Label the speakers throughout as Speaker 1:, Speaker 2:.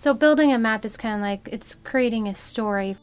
Speaker 1: So building a map is kind of like it's creating a story.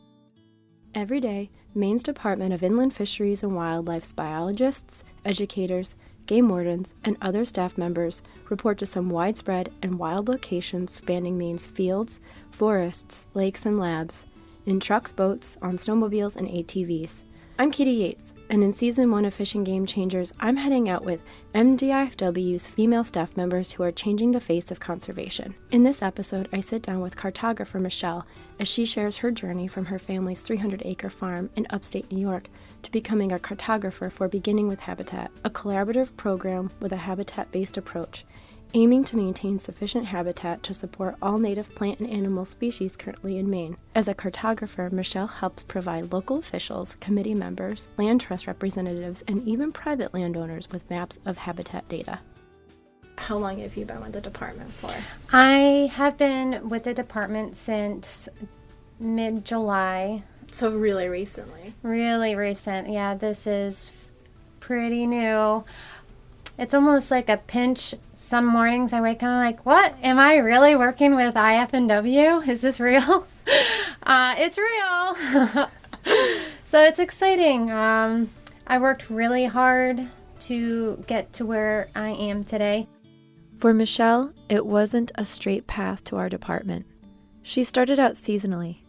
Speaker 2: Every day, Maine's Department of Inland Fisheries and Wildlife's biologists, educators, game wardens, and other staff members report to some widespread and wild locations spanning Maine's fields, forests, lakes, and labs, in trucks, boats, on snowmobiles, and ATVs. I'm Katie Yates, and in Season 1 of Fishing Game Changers, I'm heading out with MDIFW's female staff members who are changing the face of conservation. In this episode, I sit down with cartographer Michelle as she shares her journey from her family's 300-acre farm in upstate New York to becoming a cartographer for Beginning with Habitat, a collaborative program with a habitat-based approach, aiming to maintain sufficient habitat to support all native plant and animal species currently in Maine. As a cartographer, Michelle helps provide local officials, committee members, land trust representatives, and even private landowners with maps of habitat data. How long have you been with the department for?
Speaker 1: I have been with the department since mid-July.
Speaker 2: So really recently.
Speaker 1: Really recent. Yeah, this is pretty new. It's almost like a pinch. Some mornings I wake up and I'm like, what? Am I really working with IFNW? Is this real? It's real. So it's exciting. I worked really hard to get to where I am today.
Speaker 2: For Michelle, it wasn't a straight path to our department. She started out seasonally.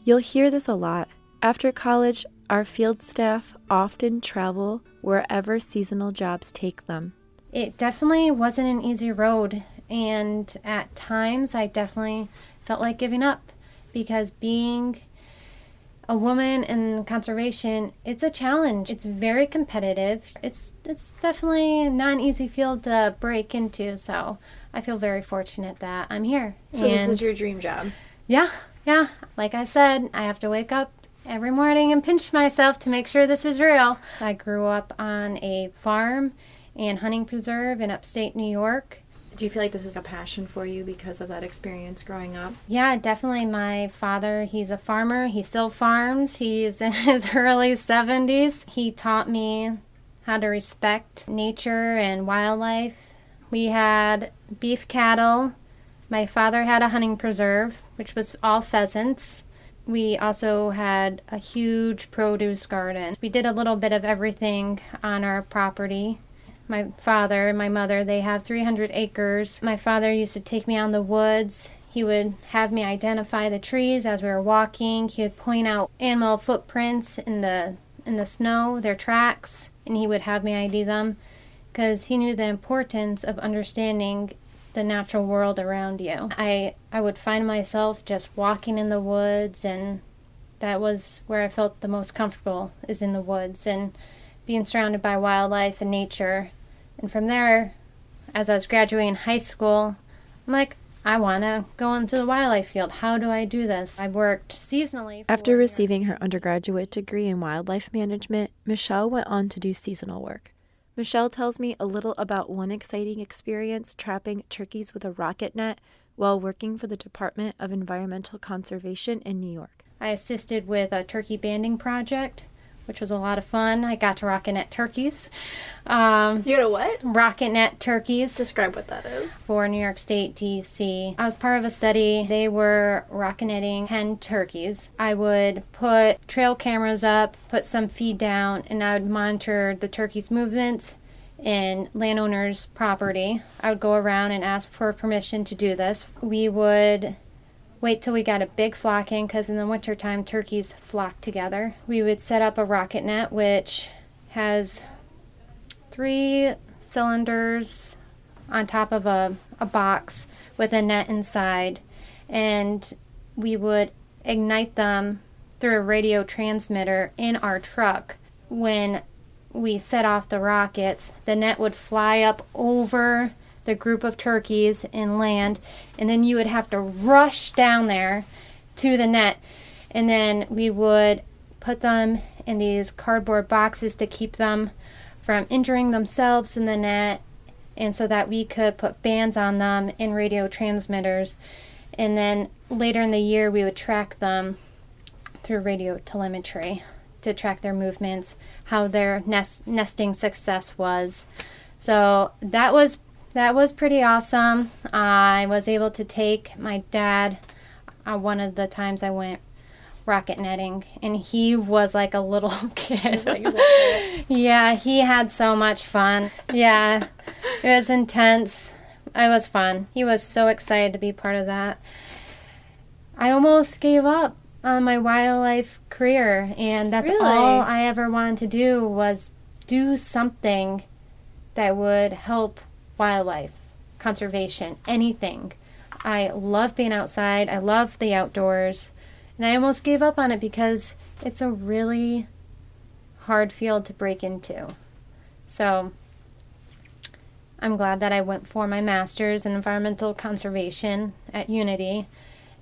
Speaker 2: You'll hear this a lot. After college, our field staff often travel wherever seasonal jobs take them.
Speaker 1: It definitely wasn't an easy road, and at times I definitely felt like giving up because being a woman in conservation, it's a challenge. It's very competitive. It's definitely not an easy field to break into, so I feel very fortunate that I'm here.
Speaker 2: So this is your dream job?
Speaker 1: Yeah. Like I said, I have to wake up every morning and pinch myself to make sure this is real. I grew up on a farm and hunting preserve in upstate New York.
Speaker 2: Do you feel like this is a passion for you because of that experience growing up?
Speaker 1: Yeah, definitely. My father, he's a farmer. He still farms. He's in his early 70s. He taught me how to respect nature and wildlife. We had beef cattle. My father had a hunting preserve, which was all pheasants. We also had a huge produce garden. We did a little bit of everything on our property. My father and my mother, they have 300 acres. My father used to take me out in the woods. He would have me identify the trees as we were walking. He would point out animal footprints in the snow, their tracks, and he would have me ID them because he knew the importance of understanding the natural world around you. I would find myself just walking in the woods, and that was where I felt the most comfortable, is in the woods and being surrounded by wildlife and nature. And from there, as I was graduating high school, I'm like, I want to go into the wildlife field. How do I do this? I worked seasonally.
Speaker 2: After receiving her undergraduate degree in wildlife management, Michelle went on to do seasonal work. Michelle tells me a little about one exciting experience trapping turkeys with a rocket net while working for the Department of Environmental Conservation in New York.
Speaker 1: I assisted with a turkey banding project, which was a lot of fun. I got to rocket net turkeys.
Speaker 2: You got a what?
Speaker 1: Rocket net turkeys.
Speaker 2: Describe what that is.
Speaker 1: For New York State DEC. I was part of a study. They were rocket netting hen turkeys. I would put trail cameras up, put some feed down, and I would monitor the turkeys' movements in landowners' property. I would go around and ask for permission to do this. We would wait till we got a big flock in, because in the wintertime turkeys flock together. We would set up a rocket net, which has 3 cylinders on top of a box with a net inside, and we would ignite them through a radio transmitter in our truck. When we set off the rockets, the net would fly up over the group of turkeys and land, and then you would have to rush down there to the net, and then we would put them in these cardboard boxes to keep them from injuring themselves in the net, and so that we could put bands on them and radio transmitters. And then later in the year we would track them through radio telemetry to track their movements, how their nesting success was. So that was pretty awesome. I was able to take my dad one of the times I went rocket netting, and he was like a little kid. Yeah, he had so much fun. Yeah, it was intense. It was fun. He was so excited to be part of that. I almost gave up on my wildlife career, and that's
Speaker 2: Really?
Speaker 1: all I ever wanted to do was do something that would help wildlife, conservation, anything. I love being outside. I love the outdoors. And I almost gave up on it because it's a really hard field to break into. So I'm glad that I went for my master's in environmental conservation at Unity.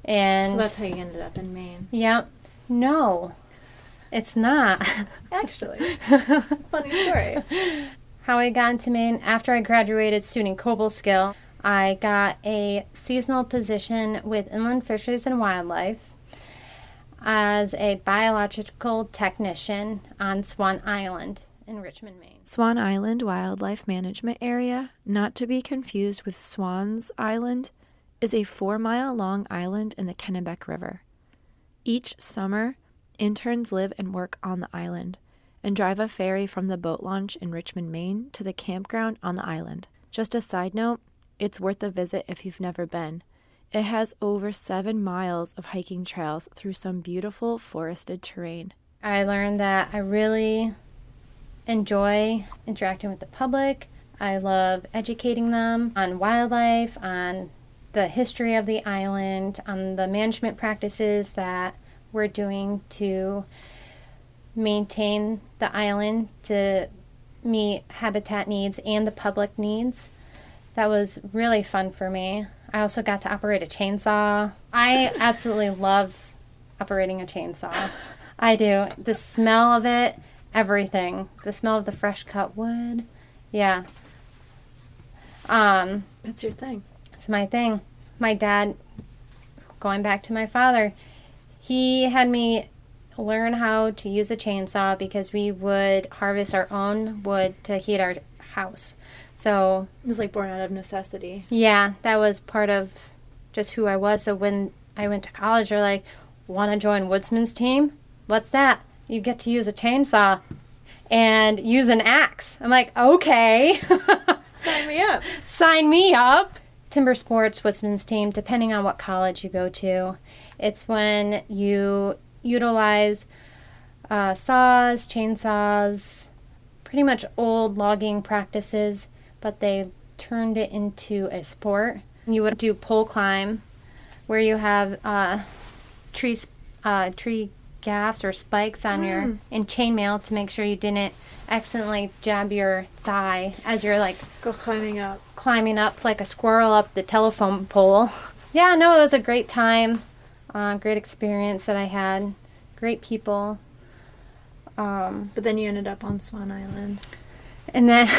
Speaker 1: And
Speaker 2: So that's how you ended up in Maine.
Speaker 1: yeah, no, it's not.
Speaker 2: Actually. Funny story.
Speaker 1: How I got into Maine, after I graduated SUNY Cobleskill, I got a seasonal position with Inland Fisheries and Wildlife as a biological technician on Swan Island in Richmond, Maine.
Speaker 2: Swan Island Wildlife Management Area, not to be confused with Swans Island, is a 4-mile-long island in the Kennebec River. Each summer, interns live and work on the island and drive a ferry from the boat launch in Richmond, Maine to the campground on the island. Just a side note, it's worth a visit if you've never been. It has over 7 miles of hiking trails through some beautiful forested terrain.
Speaker 1: I learned that I really enjoy interacting with the public. I love educating them on wildlife, on the history of the island, on the management practices that we're doing to maintain the island to meet habitat needs and the public needs. That was really fun for me. I also got to operate a chainsaw. I absolutely love operating a chainsaw. I do. The smell of it, everything. The smell of the fresh cut wood. Yeah.
Speaker 2: That's your thing.
Speaker 1: It's my thing. My dad, going back to my father, he had me learn how to use a chainsaw because we would harvest our own wood to heat our house. So
Speaker 2: It was like born out of necessity.
Speaker 1: yeah, that was part of just who I was. So when I went to college, they're like, want to join Woodsman's team? What's that? You get to use a chainsaw and use an axe. I'm like, okay.
Speaker 2: Sign me up.
Speaker 1: Sign me up. Timber Sports Woodsman's team, depending on what college you go to, it's when you utilize saws, chainsaws, pretty much old logging practices, but they turned it into a sport. You would do pole climb, where you have tree gaffs or spikes on your in chainmail to make sure you didn't accidentally jab your thigh as you're like
Speaker 2: Go climbing up.
Speaker 1: like a squirrel up the telephone pole. Yeah, no, it was a great time, great experience that I had, great people.
Speaker 2: But then you ended up on Swan Island.
Speaker 1: And then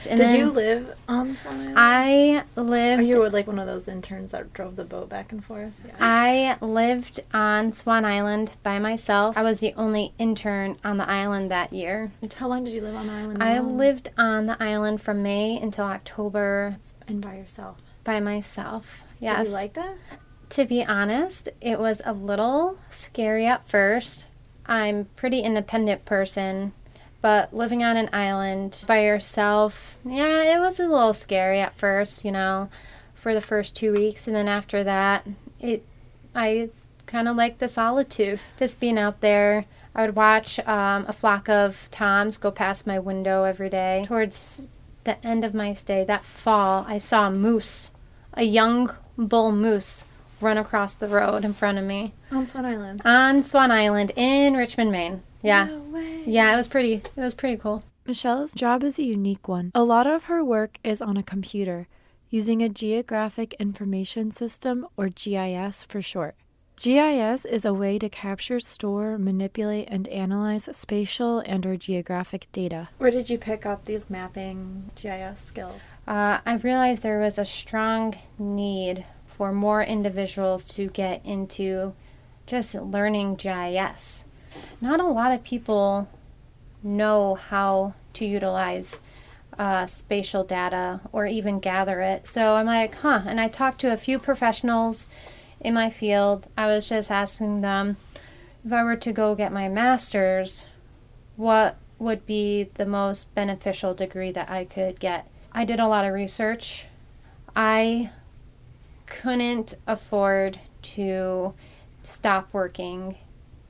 Speaker 2: Did you live on Swan Island?
Speaker 1: I
Speaker 2: Or
Speaker 1: lived.
Speaker 2: you were like one of those interns that drove the boat back and forth? Yeah.
Speaker 1: I lived on Swan Island by myself. I was the only intern on the island that year.
Speaker 2: And how long did you live on the island?
Speaker 1: I
Speaker 2: alone?
Speaker 1: lived on the island from May until October
Speaker 2: And by yourself.
Speaker 1: by myself. Yes.
Speaker 2: Did you like that?
Speaker 1: To be honest, it was a little scary at first. I'm a pretty independent person, but living on an island by yourself, yeah, it was a little scary at first, for the first 2 weeks. And then after that, I kind of liked the solitude, just being out there. I would watch a flock of toms go past my window every day. Towards the end of my stay, that fall, I saw a moose, a young bull moose, run across the road in front of me.
Speaker 2: On Swan Island.
Speaker 1: On Swan Island in Richmond, Maine. Yeah.
Speaker 2: No way.
Speaker 1: Yeah, it was pretty cool.
Speaker 2: Michelle's job is a unique one. A lot of her work is on a computer, using a Geographic Information System, or GIS for short. GIS is a way to capture, store, manipulate, and analyze spatial and/or geographic data. Where did you pick up these mapping GIS skills?
Speaker 1: I realized there was a strong need for more individuals to get into just learning GIS. Not a lot of people know how to utilize spatial data or even gather it. So I'm like, and I talked to a few professionals in my field. I was just asking them, if I were to go get my master's, what would be the most beneficial degree that I could get? I did a lot of research. I couldn't afford to stop working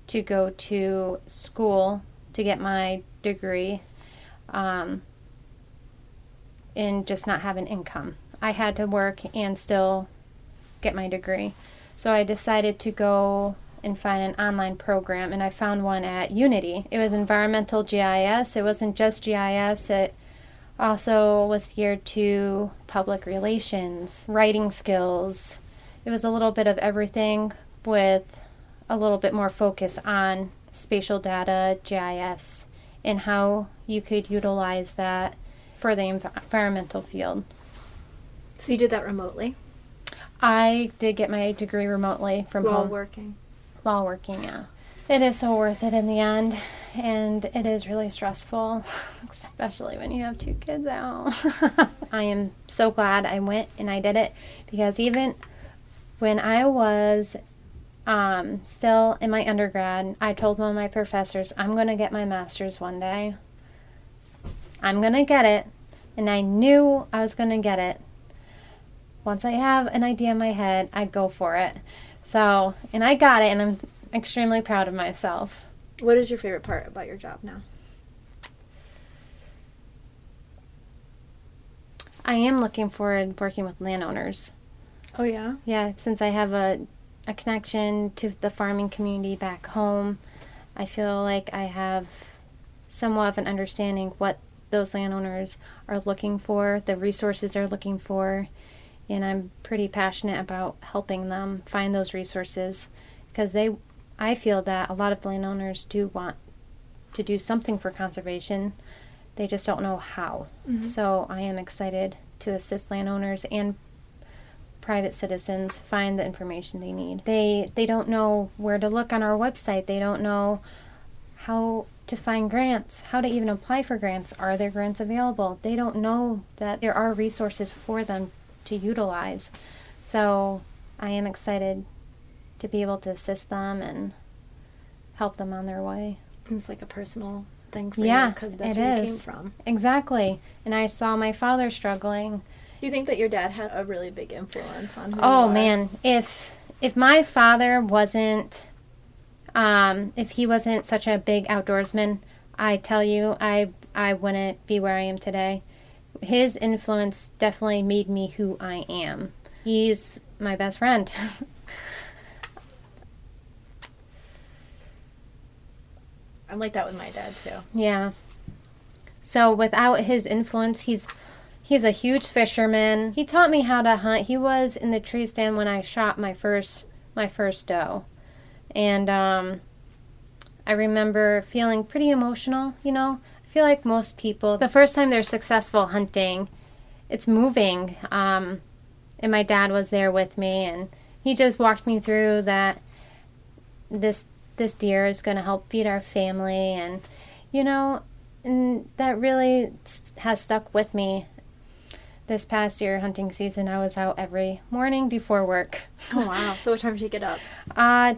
Speaker 1: to go to school to get my degree and just not have an income. I had to work and still get my degree. So I decided to go and find an online program, and I found one at Unity. It was environmental GIS. It wasn't just GIS. It also was geared to public relations, writing skills. It was a little bit of everything with a little bit more focus on spatial data, GIS, and how you could utilize that for the environmental field.
Speaker 3: So you did that remotely?
Speaker 1: I did get my degree remotely from
Speaker 3: While
Speaker 1: home.
Speaker 3: working?
Speaker 1: While working, yeah. It is so worth it in the end, and it is really stressful, especially when you have 2 kids at home. I am so glad I went and I did it, because even when I was still in my undergrad, I told one of my professors, I'm going to get my master's one day. I'm going to get it, and I knew I was going to get it. Once I have an idea in my head, I'd go for it. So, and I got it, and I'm extremely proud of myself.
Speaker 3: What is your favorite part about your job now?
Speaker 1: I am looking forward to working with landowners.
Speaker 3: Oh, yeah?
Speaker 1: Yeah, since I have a connection to the farming community back home, I feel like I have somewhat of an understanding what those landowners are looking for, the resources they're looking for, and I'm pretty passionate about helping them find those resources, because I feel that a lot of landowners do want to do something for conservation. They just don't know how.
Speaker 3: Mm-hmm.
Speaker 1: So I am excited to assist landowners and private citizens find the information they need. They don't know where to look on our website. They don't know how to find grants, how to even apply for grants. Are there grants available? They don't know that there are resources for them to utilize. So I am excited to be able to assist them and help them on their way.
Speaker 3: It's like a personal thing for you,
Speaker 1: Yeah,
Speaker 3: because that's
Speaker 1: it
Speaker 3: where you
Speaker 1: is.
Speaker 3: came from.
Speaker 1: Exactly. And I saw my father struggling.
Speaker 3: Do you think that your dad had a really big influence on who you
Speaker 1: Oh
Speaker 3: are?
Speaker 1: man, if my father wasn't if he wasn't such a big outdoorsman, I tell you, I wouldn't be where I am today. His influence definitely made me who I am. He's my best friend.
Speaker 3: I'm like that with my dad too.
Speaker 1: Yeah. So without his influence, he's a huge fisherman. He taught me how to hunt. He was in the tree stand when I shot my first doe. And I remember feeling pretty emotional, you know. I feel like most people, the first time they're successful hunting, it's moving. And my dad was there with me, and he just walked me through that this deer is going to help feed our family, and you know, and that really has stuck with me. This past year hunting season, I was out every morning before work.
Speaker 3: Oh wow. So what time did you get up?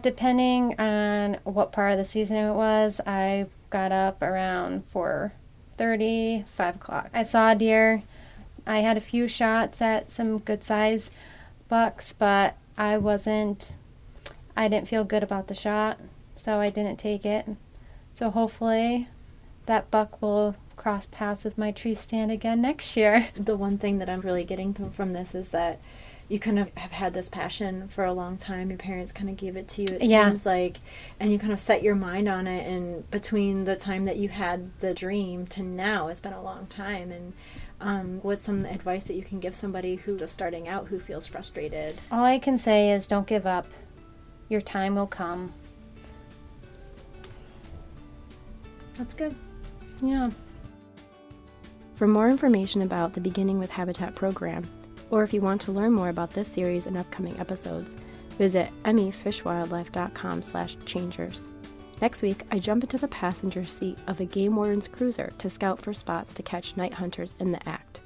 Speaker 1: Depending on what part of the season it was, I got up around 4:30, 5 o'clock. I saw a deer. I had a few shots at some good size bucks, but I didn't feel good about the shot, so I didn't take it. So hopefully that buck will cross paths with my tree stand again next year.
Speaker 3: The one thing that I'm really getting from this is that you kind of have had this passion for a long time. Your parents kind of gave it to you, it seems like, and you kind of set your mind on it. And between the time that you had the dream to now, it's been a long time. And what's some advice that you can give somebody who's just starting out, who feels frustrated?
Speaker 1: All I can say is don't give up. Your time will come.
Speaker 3: That's good.
Speaker 1: Yeah.
Speaker 2: For more information about the Beginning with Habitat program, or if you want to learn more about this series and upcoming episodes, visit emmyfishwildlife.com/changers. Next week, I jump into the passenger seat of a game warden's cruiser to scout for spots to catch night hunters in the act.